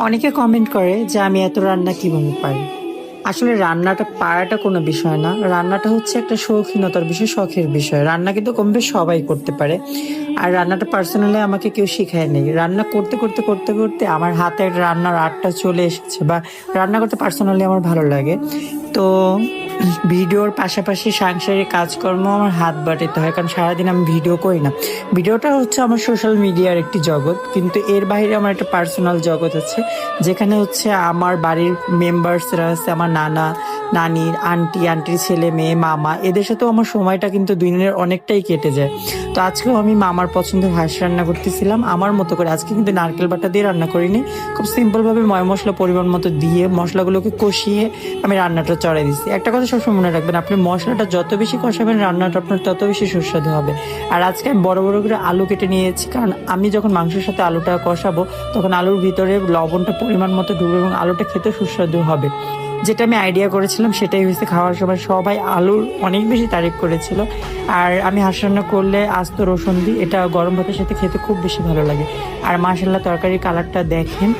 অনেকে কমেন্ট করে যে আমি এত রান্না কিভাবে পারি। আসলে রান্নাটা পারাটা কোনো বিষয় না, রান্নাটা হচ্ছে একটা শৌখিনতার বিষয়, শখের বিষয়। রান্না কিন্তু কম বেশ সবাই করতে পারে। আর রান্নাটা পার্সোনালি আমাকে কেউ শিখায় নেই, রান্না করতে করতে করতে করতে আমার হাতের রান্নার আর্টটা চলে এসেছে, বা রান্না করতে পার্সোনালি আমার ভালো লাগে। তো ভিডিওর পাশাপাশি সাংসারিক কাজকর্ম আমার হাত বাটাতে হয়, কারণ সারাদিন আমি ভিডিও করি না। ভিডিওটা হচ্ছে আমার সোশ্যাল মিডিয়ার একটি জগৎ, কিন্তু এর বাইরে আমার একটা পার্সোনাল জগৎ আছে, যেখানে হচ্ছে আমার বাড়ির মেম্বার্সরা আছে, আমার নানা নানির আন্টির ছেলে মেয়ে মামা, এদের সাথেও আমার সময়টা কিন্তু দিনের অনেকটাই কেটে যায়। তো আজকেও আমি মামার পছন্দের হাঁস রান্না করতেছিলাম আমার মতো করে। আজকে কিন্তু নারকেল বাটা দিয়ে রান্না করিনি, খুব সিম্পল ভাবে ময় মশলা পরিমাণ মতো দিয়ে মশলাগুলোকে কষিয়ে আমি রান্নাটা চড়াই দিচ্ছি। একটা কথা সবসময় মনে রাখবেন, আপনি মশলাটা যত বেশি কষাবেন রান্নাটা আপনার তত বেশি সুস্বাদু হবে। আর আজকে আমি বড় বড় করে আলু কেটে নিয়েছি, কারণ আমি যখন মাংসের সাথে আলুটা কষাবো তখন আলুর ভিতরে লবণটা পরিমাণ মতো ঢুকবে এবং আলুটা খেতে সুস্বাদু হবে। যেটা আমি আইডিয়া করেছিলাম সেটাই হয়েছে। খাওয়ার সময় সবাই আলুর অনেক বেশি তারিফ করেছিল। আর আমি হাঁস রান্না করলে আস্ত রসুন দিই, এটা গরম ভাতের সাথে খেতে খুব বেশি ভালো লাগে। আর মাশাআল্লাহ তরকারির কালারটা দেখেন।